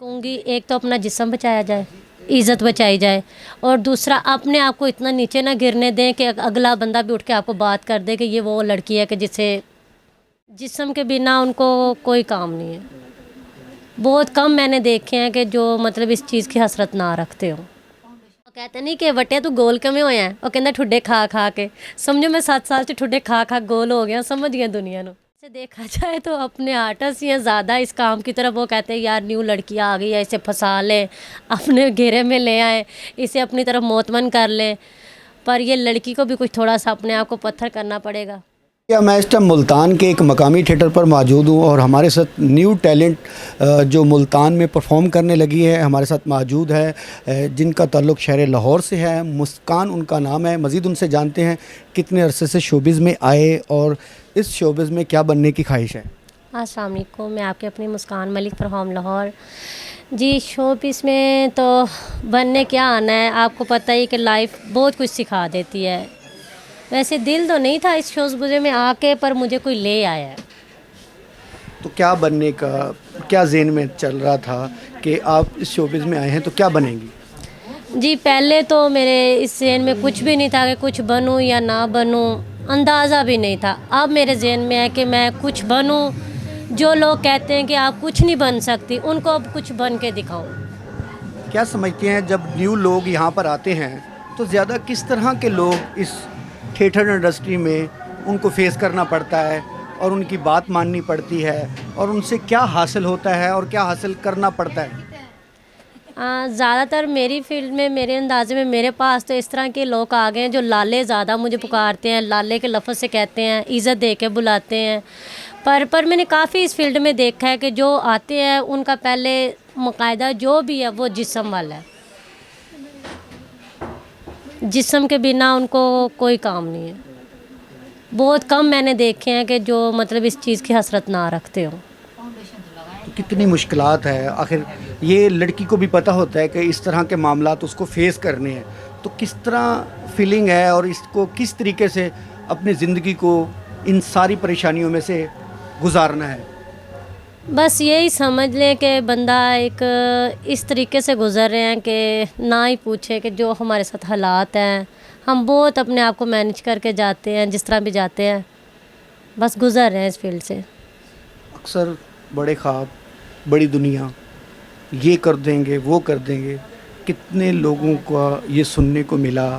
कहूँगी एक तो अपना जिस्म बचाया जाए, इज़्ज़त बचाई जाए, और दूसरा अपने आप को इतना नीचे ना गिरने दें कि अगला बंदा भी उठ के आपको बात कर दे कि ये वो लड़की है कि जिसे जिस्म के बिना उनको कोई काम नहीं है। बहुत कम मैंने देखे हैं कि जो मतलब इस चीज़ की हसरत ना रखते हो। वो कहते नहीं कि वटे तू गोल किवें होया है, वो कहंदा ठुड्डे खा खा के। समझो मैं 7 साल से ठुड्डे खा खा गोल हो गया, समझ गया दुनिया को। से देखा जाए तो अपने आर्टिस्ट ही ज़्यादा इस काम की तरफ। वो कहते हैं यार न्यू लड़की आ गई है, इसे फंसा लें, अपने घेरे में ले आए, इसे अपनी तरफ मोहतमन कर लें, पर ये लड़की को भी कुछ थोड़ा सा अपने आप को पत्थर करना पड़ेगा। या मैं इस टाइम मुल्तान के एक मकामी थिएटर पर मौजूद हूँ और हमारे साथ न्यू टैलेंट जो मुल्तान में परफॉर्म करने लगी है हमारे साथ मौजूद है, जिनका ताल्लुक़ शहर लाहौर से है। मुस्कान उनका नाम है। मज़ीद उनसे जानते हैं कितने अरसे से शोबिज़ में आए और इस शोबिज़ में क्या बनने की ख्वाहिश है। अस्सलाम वालेकुम, मैं आपकी अपनी मुस्कान मलिक फ्रॉम लाहौर। जी, शोबिज़ में तो बनने क्या आना है, आपको पता ही कि लाइफ बहुत कुछ सिखा देती है। वैसे दिल तो नहीं था इस शोबिज़ में आके, पर मुझे कोई ले आया है। तो क्या बनने का क्या ज़हन में चल रहा था कि आप इस शोबिज़ में आए हैं तो क्या बनेंगी? जी, पहले तो मेरे इस ज़हन में कुछ भी नहीं था कि कुछ बनूं या ना बनूं, अंदाज़ा भी नहीं था। अब मेरे ज़हन में है कि मैं कुछ बनूं। जो लोग कहते हैं कि आप कुछ नहीं बन सकती, उनको अब कुछ बन के दिखाऊं। क्या समझते हैं जब न्यू लोग यहाँ पर आते हैं तो ज़्यादा किस तरह के लोग इस थिएटर इंडस्ट्री में उनको फेस करना पड़ता है और उनकी बात माननी पड़ती है और उनसे क्या हासिल होता है और क्या हासिल करना पड़ता है? ज़्यादातर मेरी फ़ील्ड में, मेरे अंदाज़े में, मेरे पास तो इस तरह के लोग आ गए हैं जो लाले ज़्यादा मुझे पुकारते हैं, लाले के लफ्ज़ से कहते हैं, इज़्ज़त दे के बुलाते हैं। पर मैंने काफ़ी इस फील्ड में देखा है कि जो आते हैं उनका पहले मुकायदा जो भी है वो जिस्म वाला है। जिस्म के बिना उनको कोई काम नहीं है। बहुत कम मैंने देखे हैं कि जो मतलब इस चीज़ की हसरत ना रखते हो। तो कितनी मुश्किलात है, आखिर ये लड़की को भी पता होता है कि इस तरह के मामलात उसको फेस करने हैं, तो किस तरह फीलिंग है और इसको किस तरीके से अपनी ज़िंदगी को इन सारी परेशानियों में से गुजारना है? बस यही समझ लें कि बंदा एक इस तरीके से गुज़र रहे हैं कि ना ही पूछे कि जो हमारे साथ हालात हैं, हम बहुत अपने आप को मैनेज करके जाते हैं, जिस तरह भी जाते हैं, बस गुज़र रहे हैं इस फील्ड से। अक्सर बड़े ख्वाब, बड़ी दुनिया, ये कर देंगे, वो कर देंगे, कितने लोगों का ये सुनने को मिला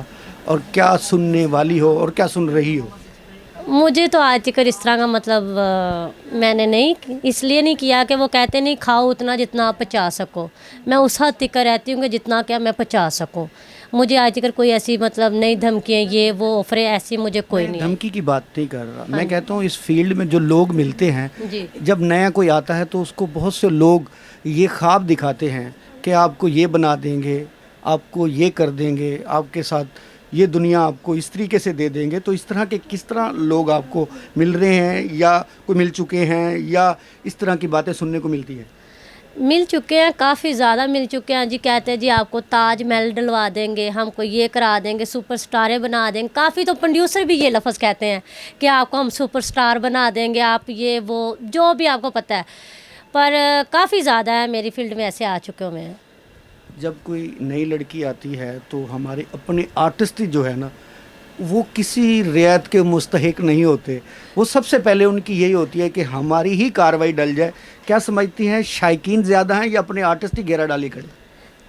और क्या सुनने वाली हो और क्या सुन रही हो? मुझे तो आज तक इस तरह का मतलब मैंने नहीं, इसलिए नहीं किया कि वो कहते नहीं खाओ उतना जितना आप पचा सको। मैं उस हद तक रहती हूँ कि जितना क्या मैं पचा सकूँ। मुझे आज तक कोई ऐसी मतलब नहीं धमकियाँ, ये वो ऑफरें ऐसी मुझे कोई नहीं आई। धमकी की बात नहीं कर रहा मैं, कहता हूँ इस फील्ड में जो लोग मिलते हैं, जी। जब नया कोई आता है तो उसको बहुत से लोग ये ख्वाब दिखाते हैं कि आपको ये बना देंगे, आपको ये कर देंगे, आपके साथ ये दुनिया आपको इस तरीके से दे देंगे। तो इस तरह के किस तरह लोग आपको मिल रहे हैं या कोई मिल चुके हैं या इस तरह की बातें सुनने को मिलती है? मिल चुके हैं, काफ़ी ज़्यादा मिल चुके हैं जी। कहते हैं जी आपको ताज महल डलवा देंगे, हमको ये करा देंगे, सुपरस्टारें बना देंगे। काफ़ी तो प्रोड्यूसर भी ये लफ्ज़ कहते हैं कि आपको हम सुपरस्टार बना देंगे, आप ये वो जो भी आपको पता है। पर काफ़ी ज़्यादा है, मेरी फील्ड में ऐसे आ चुके हुए हैं। जब कोई नई लड़की आती है तो हमारे अपने आर्टिस्ट ही जो है ना, वो किसी रियायत के मुस्तहिक नहीं होते। वो सबसे पहले उनकी यही होती है कि हमारी ही कार्रवाई डल जाए। क्या समझती हैं, शायकीन ज़्यादा हैं या अपने आर्टिस्ट ही घेरा डाली खड़े?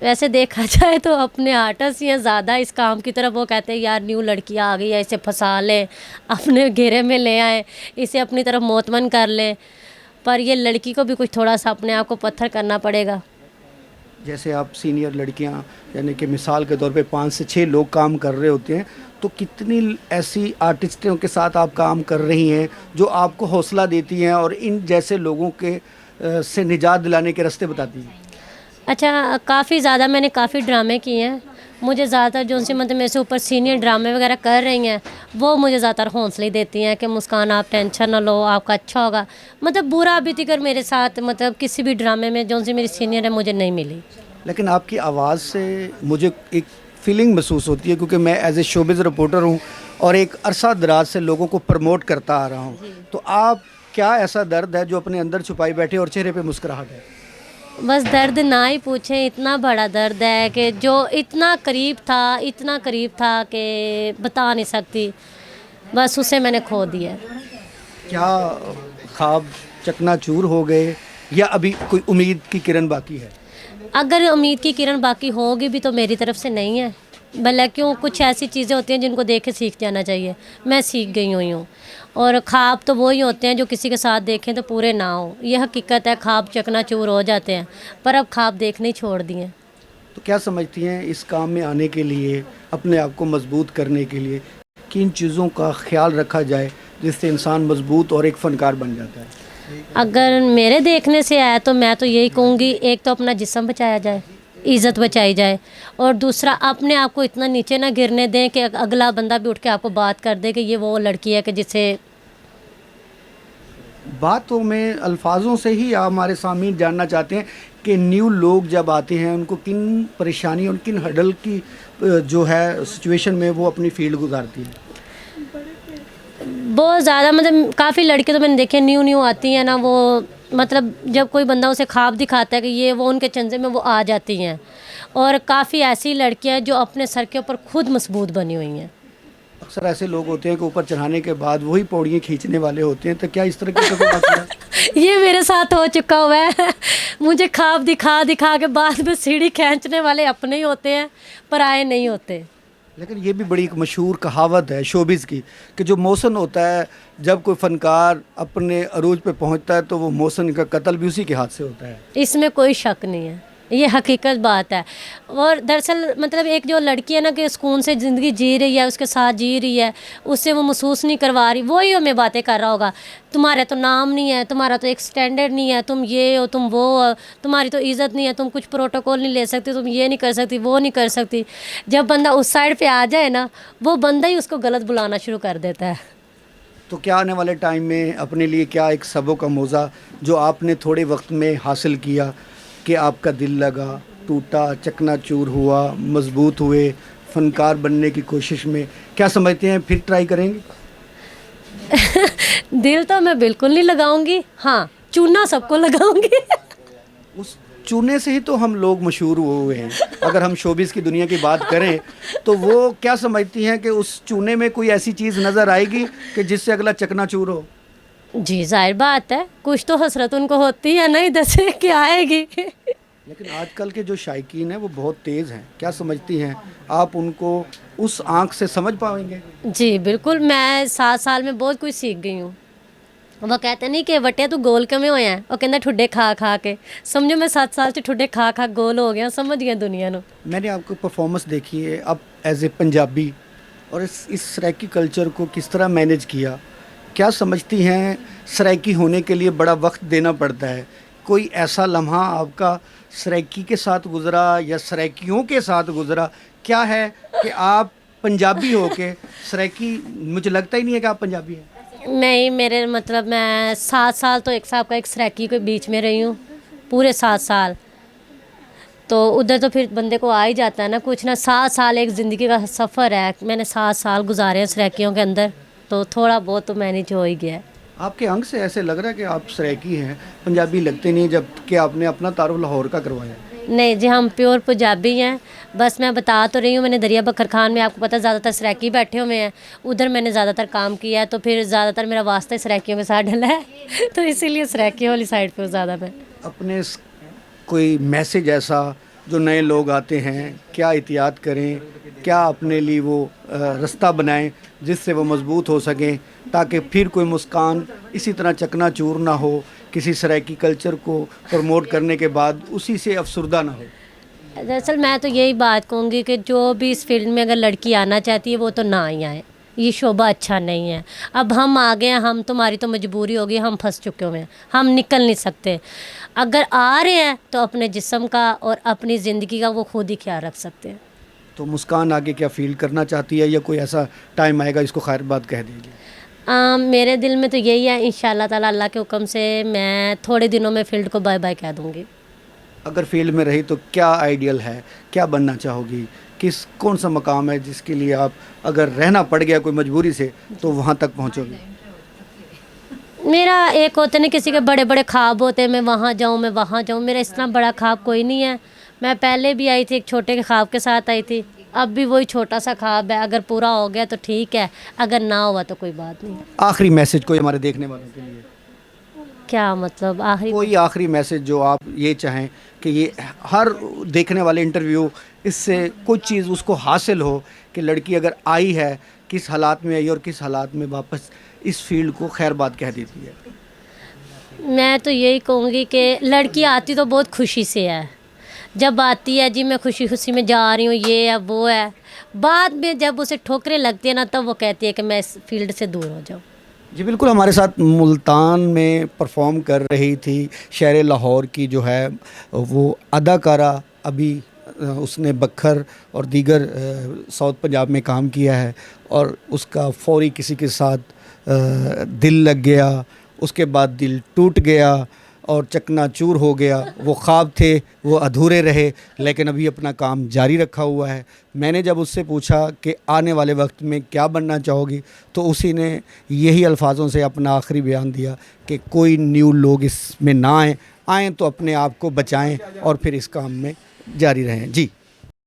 वैसे देखा जाए तो अपने आर्टिस्ट ही हैं ज़्यादा इस काम की तरफ। वो कहते हैं यार न्यू लड़की आ गई है, इसे फंसा लें, अपने घेरे में ले आए, इसे अपनी तरफ मोहतमन कर लें, पर ये लड़की को भी कुछ थोड़ा सा अपने आप को पत्थर करना पड़ेगा। जैसे आप सीनियर लड़कियां, यानी कि मिसाल के तौर पे 5 से 6 लोग काम कर रहे होते हैं, तो कितनी ऐसी आर्टिस्टों के साथ आप काम कर रही हैं जो आपको हौसला देती हैं और इन जैसे लोगों के से निजात दिलाने के रास्ते बताती हैं? अच्छा, काफ़ी ज़्यादा मैंने काफ़ी ड्रामे किए हैं। मुझे ज़्यादातर जो सी मतलब मेरे से ऊपर सीनियर ड्रामे वगैरह कर रही हैं, वो मुझे ज़्यादातर हौसले देती हैं कि मुस्कान आप टेंशन ना लो, आपका अच्छा होगा। मतलब बुरा भी अगर मेरे साथ मतलब किसी भी ड्रामे में जो सी मेरी सीनियर है मुझे नहीं मिली। लेकिन आपकी आवाज़ से मुझे एक फीलिंग महसूस होती है, क्योंकि मैं एज ए शोबिज़ रिपोर्टर हूँ और एक अरसा दराज से लोगों को प्रमोट करता आ रहा हूँ। तो आप क्या ऐसा दर्द है जो अपने अंदर छुपाई बैठे और चेहरे पे मुस्कुराहट है? बस दर्द ना ही पूछें, इतना बड़ा दर्द है कि जो इतना करीब था कि बता नहीं सकती। बस उसे मैंने खो दिया। क्या ख्वाब चकनाचूर हो गए या अभी कोई उम्मीद की किरण बाकी है? अगर उम्मीद की किरण बाकी होगी भी तो मेरी तरफ से नहीं है, भला क्यों, कुछ ऐसी चीज़ें होती हैं जिनको देख के सीख जाना चाहिए। मैं सीख गई हुई हूँ। और ख्वाब तो वही होते हैं जो किसी के साथ देखें तो पूरे ना हो। ये हकीकत है, ख्वाब चकनाचूर हो जाते हैं, पर अब ख्वाब देखने ही छोड़ दिए। तो क्या समझती हैं इस काम में आने के लिए, अपने आप को मजबूत करने के लिए किन चीज़ों का ख्याल रखा जाए जिससे इंसान मजबूत और एक फ़नकार बन जाता है? अगर मेरे देखने से आया तो मैं तो यही कहूँगी, एक तो अपना जिस्म बचाया जाए, इज़्ज़त बचाई जाए, और दूसरा अपने आप को इतना नीचे ना गिरने दें कि अगला बंदा भी उठ के आपको बात कर दे कि ये वो लड़की है कि जिसे। बातों में अल्फाजों से ही आप हमारे सामीन जानना चाहते हैं कि न्यू लोग जब आते हैं उनको किन परेशानी और किन हडल की जो है सिचुएशन में वो अपनी फील्ड गुजारती है? बहुत ज़्यादा, मतलब काफ़ी लड़के तो मैंने देखे न्यू आती हैं ना, वो मतलब जब कोई बंदा उसे ख्वाब दिखाता है कि ये वो, उनके चंजे में वो आ जाती हैं। और काफ़ी ऐसी लड़कियां हैं जो अपने सर के ऊपर खुद मजबूत बनी हुई हैं। अक्सर ऐसे लोग होते हैं कि ऊपर चढ़ाने के बाद वही पौड़ियाँ खींचने वाले होते हैं, तो क्या इस तरह की कोई वाक़या? ये मेरे साथ हो चुका हुआ है। मुझे ख्वाब दिखा दिखा के बाद में सीढ़ी खींचने वाले अपने ही होते हैं, पराए नहीं होते। लेकिन ये भी बड़ी एक मशहूर कहावत है शोबिज़ की कि जो मौसन होता है, जब कोई फ़नकार अपने अरूज पे पहुंचता है तो वो मौसन का कत्ल भी उसी के हाथ से होता है। इसमें कोई शक नहीं है, ये हकीकत बात है। और दरअसल मतलब एक जो लड़की है ना कि सुकून से ज़िंदगी जी रही है, उसके साथ जी रही है, उससे वो महसूस नहीं करवा रही, वही हमें बातें कर रहा होगा। तुम्हारा तो नाम नहीं है, तुम्हारा तो एक स्टैंडर्ड नहीं है, तुम ये हो, तुम वो हो, तुम्हारी तो इज़्ज़त नहीं है, तुम कुछ प्रोटोकॉल नहीं ले सकती, तुम ये नहीं कर सकती, वो नहीं कर सकती। जब बंदा उस साइड पे आ जाए ना, वो बंदा ही उसको गलत बुलाना शुरू कर देता है। तो क्या आने वाले टाइम में अपने लिए क्या एक सबक का मौज़ा जो आपने थोड़े वक्त में हासिल किया कि आपका दिल लगा, टूटा, चकनाचूर हुआ, मजबूत हुए, फ़नकार बनने की कोशिश में, क्या समझते हैं फिर ट्राई करेंगे? दिल तो मैं बिल्कुल नहीं लगाऊंगी, हाँ चूना सबको लगाऊंगी। उस चूने से ही तो हम लोग मशहूर हुए हैं। अगर हम शोबिज़ की दुनिया की बात करें तो वो क्या समझती हैं कि उस चूने में कोई ऐसी चीज़ नज़र आएगी कि जिससे अगला चकनाचूर हो? जी जाहिर बात है, कुछ तो हसरत उनको होती है ना, इधर से क्या आएगी। लेकिन आजकल के जो शायकीन हैं वो बहुत तेज़ हैं, क्या समझती हैं आप उनको उस आँख से समझ पाएंगे? जी बिल्कुल, मैं 7 साल में बहुत कुछ सीख गई हूँ। वो कहते नहीं कि वटिया तू गोल किवें होया है, वो कहंदा ठुड्डे खा खा के। समझो मैं 7 साल से ठुड्डे खा खा गोल हो गया, समझ गया दुनिया ਨੂੰ। मैंने आपको परफॉर्मेंस देखी है अब एज ए पंजाबी, और इस सराइकी कल्चर को किस तरह मैनेज किया? क्या समझती हैं सराइकी होने के लिए बड़ा वक्त देना पड़ता है? कोई ऐसा लम्हा आपका सराइकी के साथ गुज़रा या सराइकियों के साथ गुज़रा? क्या है कि आप पंजाबी हो के सराइकी, मुझे लगता ही नहीं है कि आप पंजाबी हैं। नहीं, मेरे मतलब मैं 7 साल तो एक साहब का एक सराइकी के बीच में रही हूँ, पूरे 7 साल। तो उधर तो फिर बंदे को आ ही जाता है ना कुछ ना। 7 साल एक ज़िंदगी का सफ़र है, मैंने 7 साल गुजारे हैं सराइकियों के अंदर, तो थोड़ा बहुत तो मैनेज हो ही गया है। आपके अंग से ऐसे लग रहा है कि आप सराइकी हैं, पंजाबी लगते नहीं, जबकि आपने अपना तारुफ लाहौर का करवाया। नहीं जी, हम प्योर पंजाबी हैं। बस मैं बता तो रही हूँ, मैंने दरिया बकर खान में, आपको पता है ज़्यादातर सराइकी बैठे हुए हैं, उधर मैंने ज़्यादातर काम किया है, तो फिर ज़्यादातर मेरा वास्ता ही सराइकियों के साथ डला है। तो इसीलिए सराइकी वाली साइड पे ज़्यादा मैं। अपने कोई मैसेज ऐसा जो नए लोग आते हैं, क्या एहतियात करें, क्या अपने लिए वो रास्ता बनाएं जिससे वो मजबूत हो सकें, ताकि फिर कोई मुस्कान इसी तरह चकनाचूर ना हो, किसी सराइकी कल्चर को प्रमोट करने के बाद उसी से अफसरदा ना हो? दरअसल मैं तो यही बात कहूँगी कि जो भी इस फील्ड में अगर लड़की आना चाहती है वो तो ना ही आए, ये शोबा अच्छा नहीं है। अब हम आ गए हैं, हम, तुम्हारी तो मजबूरी होगी, हम फंस चुके हुए हैं, हम निकल नहीं सकते। अगर आ रहे हैं तो अपने जिस्म का और अपनी ज़िंदगी का वो खुद ही ख्याल रख सकते हैं। तो मुस्कान आगे क्या फील करना चाहती है या कोई ऐसा टाइम आएगा, इसको खैर बात कह दीजिए? मेरे दिल में तो यही है, इंशाल्लाह ताला अल्लाह के हुक्म से मैं थोड़े दिनों में फील्ड को बाय बाय कह दूँगी। अगर फील्ड में रही तो क्या आइडियल है, क्या बनना चाहोगी, कौन सा मकाम है जिसके लिए आप, अगर रहना पड़ गया कोई मजबूरी से, तो वहाँ तक पहुँचोगे? मेरा एक होते ना किसी के बड़े बड़े ख्वाब होते हैं, मैं वहाँ जाऊँ मैं वहाँ जाऊँ, मेरा इतना बड़ा ख्वाब कोई नहीं है। मैं पहले भी आई थी एक छोटे के ख्वाब के साथ आई थी, अब भी वही छोटा सा ख्वाब है। अगर पूरा हो गया तो ठीक है, अगर ना हुआ तो कोई बात नहीं। आखिरी मैसेज कोई हमारे देखने वालों के लिए, क्या मतलब आखिरी? कोई आखिरी मैसेज जो आप ये चाहें कि ये हर देखने वाले इंटरव्यू इससे कुछ चीज़ उसको हासिल हो कि लड़की अगर आई है किस हालात में आई और किस हालात में वापस इस फील्ड को खैर बात कह देती है। मैं तो यही कहूँगी कि लड़की आती तो बहुत खुशी से है, जब आती है जी मैं खुशी खुशी में जा रही हूँ, ये है वो है, बाद में जब उसे ठोकरें लगती है ना तब वो कहती है कि मैं इस फील्ड से दूर हो जाऊँ। जी बिल्कुल, हमारे साथ मुल्तान में परफॉर्म कर रही थी शहर लाहौर की जो है वो अदाकारा, अभी उसने बखर और दीगर साउथ पंजाब में काम किया है और उसका फौरी किसी के साथ दिल लग गया, उसके बाद दिल टूट गया और चकनाचूर हो गया। वो ख्वाब थे वो अधूरे रहे, लेकिन अभी अपना काम जारी रखा हुआ है। मैंने जब उससे पूछा कि आने वाले वक्त में क्या बनना चाहोगी, तो उसी ने यही अल्फाजों से अपना आखिरी बयान दिया कि कोई न्यू लोग इसमें ना आएँ तो अपने आप को बचाएं और फिर इस काम में जारी रहें। जी।